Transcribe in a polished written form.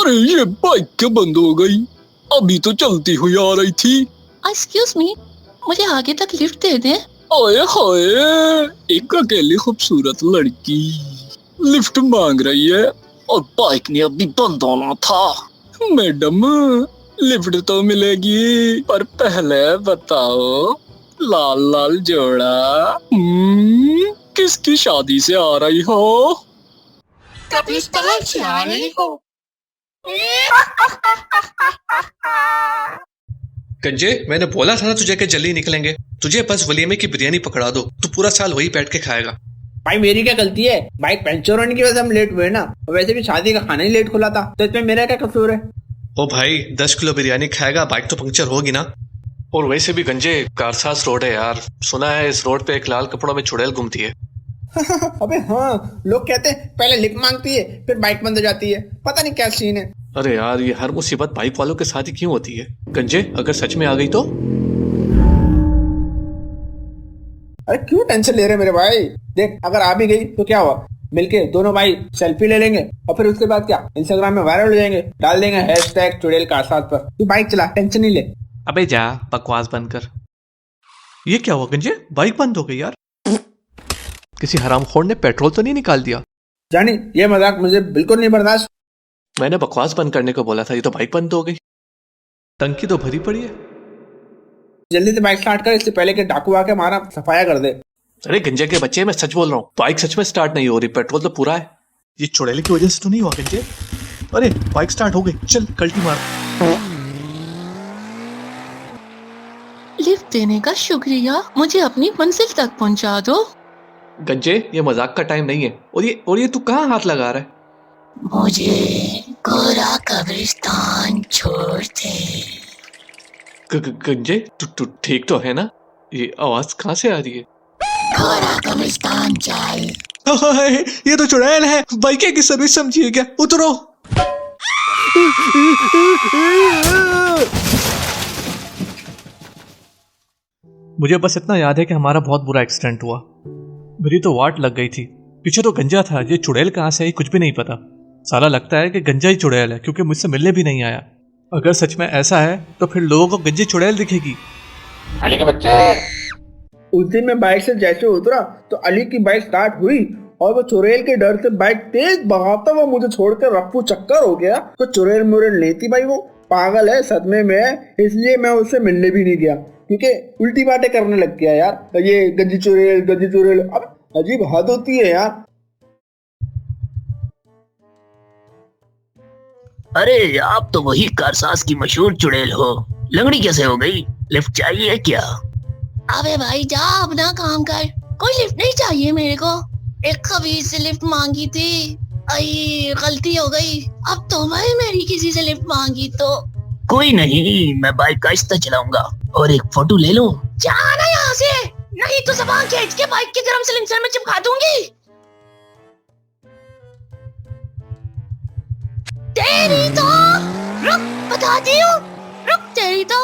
अरे ये बाइक क्यों बंद हो गई? अभी तो चलती हुई आ रही थी। एक्सक्यूज मी, मुझे आगे तक लिफ्ट दे दें। आए हाय, एक अकेली खूबसूरत लड़की लिफ्ट मांग रही है और बाइक ने अभी बंद होना था। मैडम, लिफ्ट तो मिलेगी, पर पहले बताओ लाल लाल जोड़ा किसकी शादी से आ रही हो? कब्रिस्तान से आ रही हो। गंजे, मैंने बोला था ना तुझे कि जल्दी निकलेंगे। तुझे बस वलीमे की बिरयानी पकड़ा दो, तू पूरा साल वही बैठ के खाएगा। भाई मेरी क्या गलती है? बाइक पंचर होने की वजह से हम लेट हुए ना। और वैसे भी शादी का खाना ही लेट खुला था, तो इसमें मेरा क्या कसूर है? ओ भाई, 10 किलो बिरयानी खाएगा, बाइक तो पंक्चर होगी ना। और वैसे भी गंजे, कारसास रोड है यार। सुना है इस रोड पे एक लाल कपड़ों में चुड़ैल घूमती है। अबे हाँ, लोग कहते हैं पहले लिफ्ट मांगती है फिर बाइक बंद हो जाती है। पता नहीं क्या सीन है। अरे यार, ये हर मुसीबत बाइक वालों के साथ ही क्यों होती है? गंजे, अगर सच में आ गई तो? अरे क्यों टेंशन ले रहे मेरे भाई? देख, अगर आ भी गई तो क्या हुआ? मिलके दोनों भाई सेल्फी ले लेंगे और फिर उसके बाद क्या, इंस्टाग्राम में वायरल हो जाएंगे। डाल देंगे हैशटैग चुड़ैल कारसाज पर। तू बाइक चला, टेंशन नहीं ले। अबे जा, बकवास बंद कर। ये क्या हुआ गंजे? बाइक बंद हो गई यार। किसी हरामखोर ने पेट्रोल तो नहीं निकाल दिया? जानी, ये मजाक मुझे बिल्कुल नहीं बर्दाश्त। मैंने बकवास बंद करने को बोला था, ये तो बाइक बंद हो गई। टंकी तो भरी पड़ी है। जल्दी से बाइक स्टार्ट कर, इससे पहले कि डाकू आके हमारा सफाया कर दे। अरे गंजे के बच्चे, मैं सच बोल रहा हूँ, बाइक सच में स्टार्ट नहीं हो रही, पेट्रोल तो पूरा है। ये चुड़ैल की वजह से तो नहीं हुआ गंजे? अरे बाइक स्टार्ट हो गई, चल कल्टी मार। लिफ्ट देने का शुक्रिया, मुझे अपनी मंजिल तक पहुंचा दो। गंजे, ये मजाक का टाइम नहीं है। और ये तू कहाँ हाथ लगा रहा है? मुझे कोरा कब्रिस्तान छोड़ दे। गंजे, तू ठीक तो है ना? ये आवाज कहाँ से आ रही है? कोरा कब्रिस्तान चल। हाय, ये तो चुड़ैल है। बाइक की सर्विस समझिए क्या? उतरो। मुझे बस इतना याद है कि हमारा बहुत बुरा एक्सीडेंट हुआ। मेरी तो वाट लग गई थी। पीछे तो गंजा था, ये चुड़ैल कहाँ से आई कुछ भी नहीं पता। साला लगता है कि गंजा ही चुड़ैल है, क्योंकि मुझसे मिलने भी नहीं आया। अगर सच में ऐसा है तो फिर लोगों को गंजी चुड़ैल दिखेगी। अली के बच्चे, उस दिन मैं बाइक से जैसे उतरा तो अली की बाइक स्टार्ट हुई और वो चुड़ैल के डर से बाइक तेज भगाता हुआ मुझे छोड़कर रफ्फू चक्कर हो गया। तो चुड़ैल मुड़ैल नहीं थी भाई, वो पागल है, सदमे में है, इसलिए मैं उससे मिलने भी नहीं गया, क्योंकि उल्टी बातें करने लग गया यार। ये गंजी चुड़ैल, अब अजीब हद होती है यार। अरे आप तो वही कारसास की मशहूर चुड़ैल हो। लंगड़ी कैसे हो गई? लिफ्ट चाहिए क्या? अबे भाई जा अपना काम कर, कोई लिफ्ट नहीं चाहिए मेरे को। एक खबीस से लिफ्ट मांगी थी, आई गलती हो गई। अब तो भाई मेरी किसी से लिफ्ट मांगी तो। कोई नहीं, मैं बाइक आहिस्ता चलाऊंगा और एक फोटो ले लूं। जाना यहाँ से, नहीं तो जबान खींच के बाइक के गरम सिलेंडर में चिपका दूंगी। तेरी तो रुक, बताती हूँ, रुक तेरी तो।